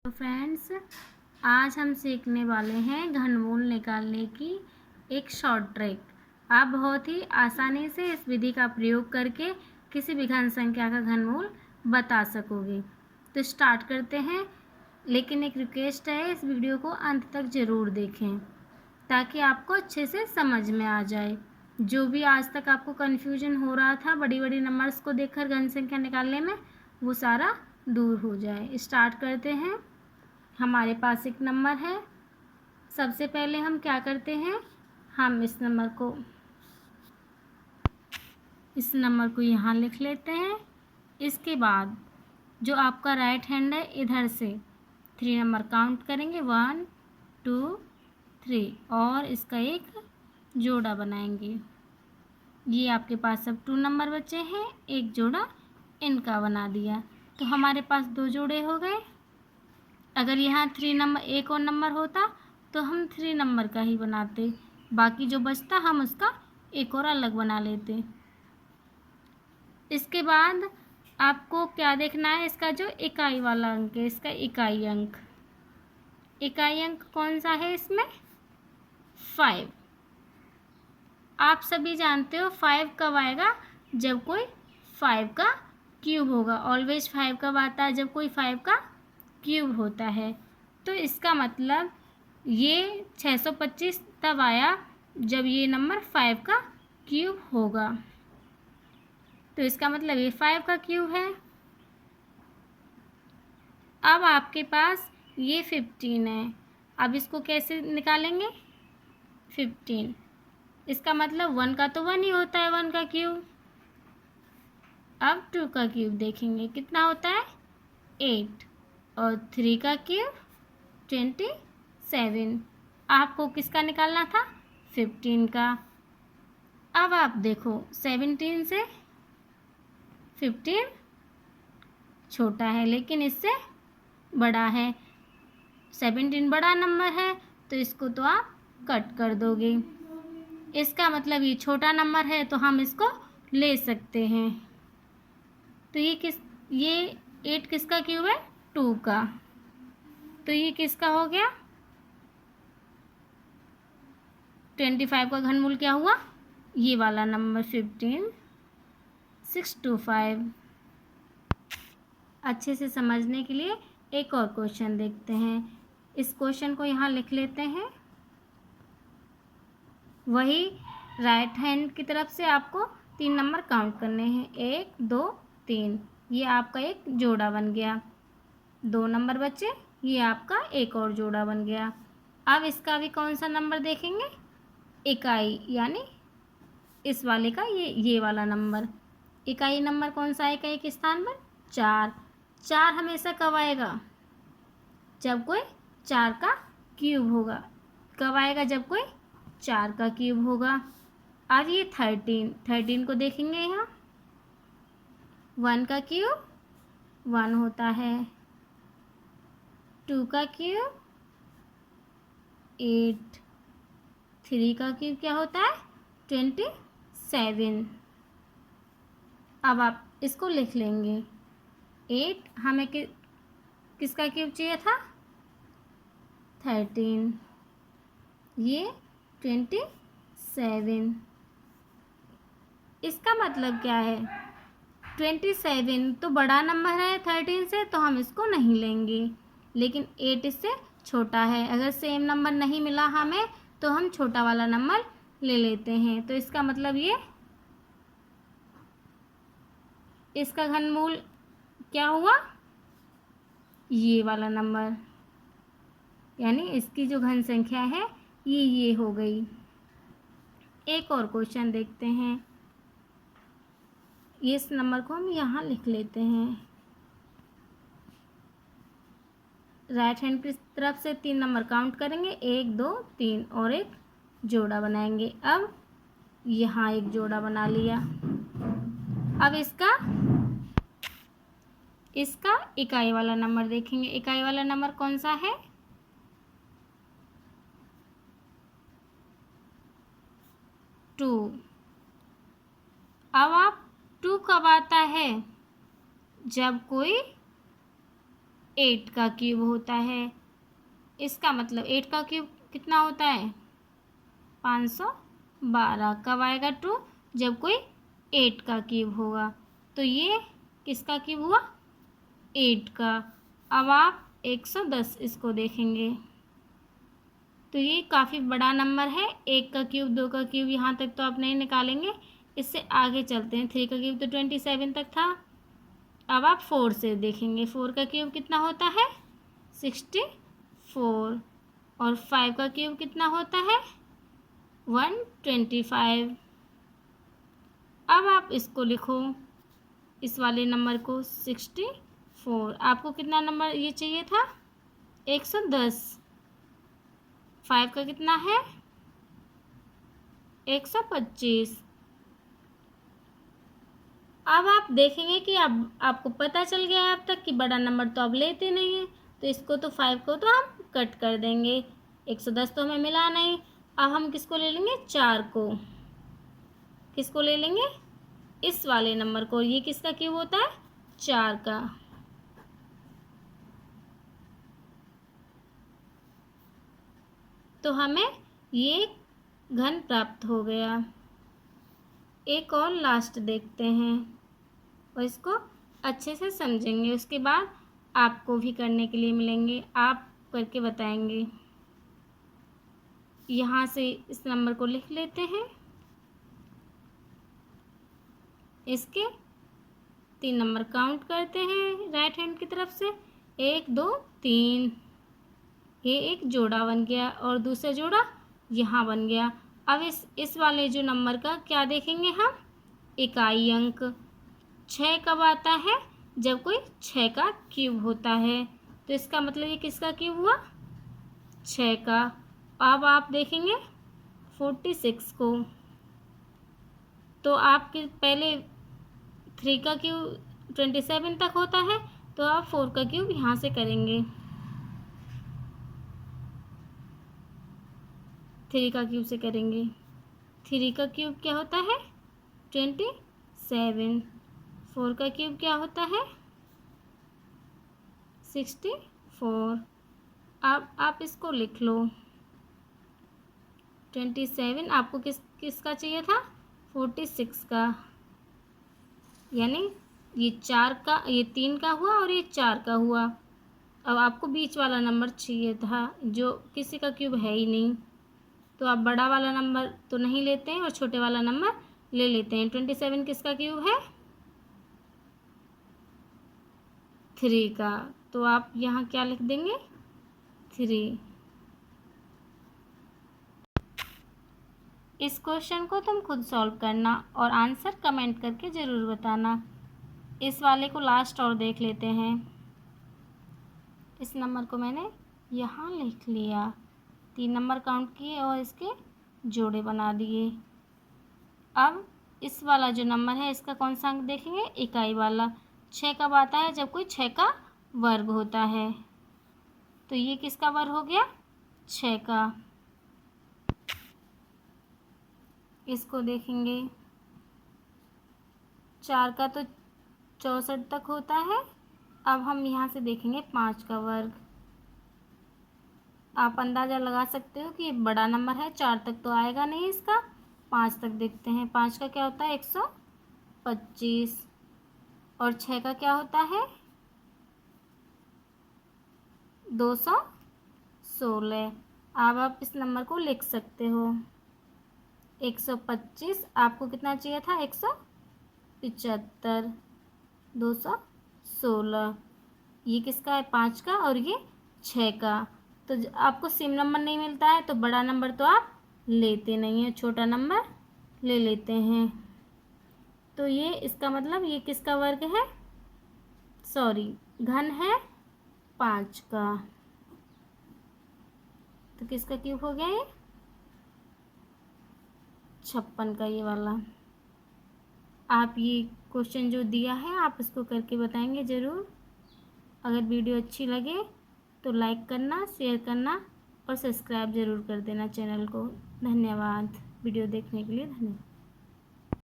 तो फ्रेंड्स, आज हम सीखने वाले हैं घनमूल निकालने की एक शॉर्ट ट्रिक। आप बहुत ही आसानी से इस विधि का प्रयोग करके किसी भी घन संख्या का घनमूल बता सकोगे। तो स्टार्ट करते हैं, लेकिन एक रिक्वेस्ट है, इस वीडियो को अंत तक ज़रूर देखें ताकि आपको अच्छे से समझ में आ जाए। जो भी आज तक आपको कन्फ्यूजन हो रहा था बड़ी बड़ी नंबर्स को देखकर घन संख्या निकालने में, वो सारा दूर हो जाए। स्टार्ट करते हैं। हमारे पास एक नंबर है। सबसे पहले हम क्या करते हैं, हम इस नंबर को यहाँ लिख लेते हैं। इसके बाद जो आपका राइट हैंड है, इधर से 3 नंबर काउंट करेंगे, 1 2 3, और इसका एक जोड़ा बनाएंगे। ये आपके पास अब 2 नंबर बचे हैं, एक जोड़ा इनका बना दिया, तो हमारे पास 2 जोड़े हो गए। अगर यहाँ 3 नंबर एक और नंबर होता तो हम 3 नंबर का ही बनाते, बाकी जो बचता हम उसका एक और अलग बना लेते। इसके बाद आपको क्या देखना है, इसका जो इकाई वाला अंक है, इसका इकाई अंक कौन सा है इसमें, 5। आप सभी जानते हो 5 कब आएगा, जब कोई 5 का क्यूब होगा। ऑलवेज 5 कब आता है, जब कोई 5 का क्यूब होता है। तो इसका मतलब ये 625 तब आया जब ये नंबर 5 का क्यूब होगा। तो इसका मतलब ये 5 का क्यूब है। अब आपके पास ये 15 है। अब इसको कैसे निकालेंगे, 15, इसका मतलब 1 का तो 1 ही होता है, 1 का क्यूब। अब 2 का क्यूब देखेंगे कितना होता है, 8, और 3 का क्यूब 27। आपको किसका निकालना था, 15 का। अब आप देखो 17 से 15 छोटा है लेकिन इससे बड़ा है। 17 बड़ा नंबर है तो इसको तो आप कट कर दोगे। इसका मतलब ये छोटा नंबर है तो हम इसको ले सकते हैं। तो ये 8 किसका क्यूब है, 2 का। तो ये किसका हो गया, 25 का घनमूल क्या हुआ, ये वाला नंबर 15, 625। अच्छे से समझने के लिए एक और क्वेश्चन देखते हैं। इस क्वेश्चन को यहाँ लिख लेते हैं। वही राइट हैंड की तरफ से आपको 3 नंबर काउंट करने हैं, 1 2 3। ये आपका एक जोड़ा बन गया। 2 नंबर बचे, ये आपका एक और जोड़ा बन गया। अब इसका भी कौन सा नंबर देखेंगे, इकाई, यानी इस वाले का ये वाला नंबर। इकाई नंबर कौन सा आएगा एक स्थान पर, 4। 4 हमेशा कब आएगा, जब कोई 4 का क्यूब होगा। कब आएगा, जब कोई 4 का क्यूब होगा। अब ये 13 को देखेंगे, यहाँ 1 का क्यूब 1 होता है, 2 का क्यूब 8, 3 का क्यूब क्या होता है, 27। अब आप इसको लिख लेंगे। 8 हमें किसका क्यूब चाहिए था, 13, ये 27। इसका मतलब क्या है, 27 तो बड़ा नंबर है 13 से, तो हम इसको नहीं लेंगे। लेकिन 8 इससे छोटा है। अगर सेम नंबर नहीं मिला हमें तो हम छोटा वाला नंबर ले लेते हैं। तो इसका मतलब इसका घनमूल क्या हुआ, ये वाला नंबर, यानी इसकी जो घन संख्या है ये हो गई। एक और क्वेश्चन देखते हैं। इस नंबर को हम यहाँ लिख लेते हैं। राइट हैंड की तरफ से 3 नंबर काउंट करेंगे, 1 2 3, और एक जोड़ा बनाएंगे। अब यहाँ एक जोड़ा बना लिया। अब इसका इकाई वाला नंबर देखेंगे। इकाई वाला नंबर कौन सा है, 2। अब 2 कब आता है, जब कोई 8 का क्यूब होता है। इसका मतलब 8 का क्यूब कितना होता है? 512। कब आएगा ट्रू? जब कोई 8 का क्यूब होगा। तो ये किसका क्यूब हुआ? 8 का। अब आप 110 इसको देखेंगे तो ये काफ़ी बड़ा नंबर है। 1 का क्यूब, 2 का क्यूब यहाँ तक तो आप नहीं निकालेंगे। इससे आगे चलते हैं। 3 का क्यूब तो 27 तक था। अब आप 4 से देखेंगे। 4 का क्यूब कितना होता है? 64। और 5 का क्यूब कितना होता है? 125। अब आप इसको लिखो, इस वाले नंबर को 64। आपको कितना नंबर ये चाहिए था? 110। 5 का कितना है? 125। अब आप देखेंगे कि अब आपको पता चल गया है अब तक कि बड़ा नंबर तो अब लेते नहीं हैं, तो इसको तो 5 को तो हम कट कर देंगे। 110 तो हमें मिला नहीं। अब हम किसको ले लेंगे? 4 को। किसको ले लेंगे? इस वाले नंबर को। ये किसका क्यूब होता है? 4 का। तो हमें ये घन प्राप्त हो गया। एक और लास्ट देखते हैं और इसको अच्छे से समझेंगे। उसके बाद आपको भी करने के लिए मिलेंगे, आप करके बताएंगे। यहाँ से इस नंबर को लिख लेते हैं। इसके 3 नंबर काउंट करते हैं राइट हैंड की तरफ से। 1 2 3। ये एक जोड़ा बन गया और दूसरा जोड़ा यहाँ बन गया। अब इस वाले जो नंबर का क्या देखेंगे हम? इकाई अंक। 6 कब आता है? जब कोई 6 का क्यूब होता है। तो इसका मतलब ये किसका क्यूब हुआ? 6 का। अब आप देखेंगे 46 को। तो आपके पहले 3 का क्यूब 27 तक होता है, तो आप 4 का क्यूब यहाँ से करेंगे। 3 का क्यूब से करेंगे। 3 का क्यूब क्या होता है? 27। 4 का क्यूब क्या होता है? 64। अब आप इसको लिख लो। 27 आपको किसका चाहिए था? 46 का। यानी ये 4 का, ये 3 का हुआ और ये 4 का हुआ। अब आपको बीच वाला नंबर चाहिए था जो किसी का क्यूब है ही नहीं। तो आप बड़ा वाला नंबर तो नहीं लेते हैं और छोटे वाला नंबर ले लेते हैं। 27 किसका क्यूब है? 3 का। तो आप यहाँ क्या लिख देंगे? 3। इस क्वेश्चन को तुम खुद सॉल्व करना और आंसर कमेंट करके ज़रूर बताना। इस वाले को लास्ट और देख लेते हैं। इस नंबर को मैंने यहाँ लिख लिया। 3 नंबर काउंट किए और इसके जोड़े बना दिए। अब इस वाला जो नंबर है इसका कौन सा अंक देखेंगे? इकाई वाला। 6 कब आता है? जब कोई 6 का वर्ग होता है। तो ये किसका वर्ग हो गया? 6 का। इसको देखेंगे। 4 का तो 64 तक होता है। अब हम यहाँ से देखेंगे 5 का वर्ग। आप अंदाज़ा लगा सकते हो कि ये बड़ा नंबर है, 4 तक तो आएगा नहीं इसका। 5 तक देखते हैं। 5 का क्या होता है? 125। और 6 का क्या होता है? 216। अब आप इस नंबर को लिख सकते हो। 125 आपको कितना चाहिए था? 175। 216 ये किसका है? 5 का और ये 6 का। तो आपको सेम नंबर नहीं मिलता है तो बड़ा नंबर तो आप लेते नहीं हैं, छोटा नंबर ले लेते हैं। तो ये इसका मतलब ये किसका वर्ग है? सॉरी, घन है 5 का। तो किसका क्यूब हो गया ये? 56 का ये वाला। आप ये क्वेश्चन जो दिया है आप इसको करके बताएंगे ज़रूर। अगर वीडियो अच्छी लगे तो लाइक करना, शेयर करना और सब्सक्राइब ज़रूर कर देना चैनल को। धन्यवाद वीडियो देखने के लिए। धन्यवाद।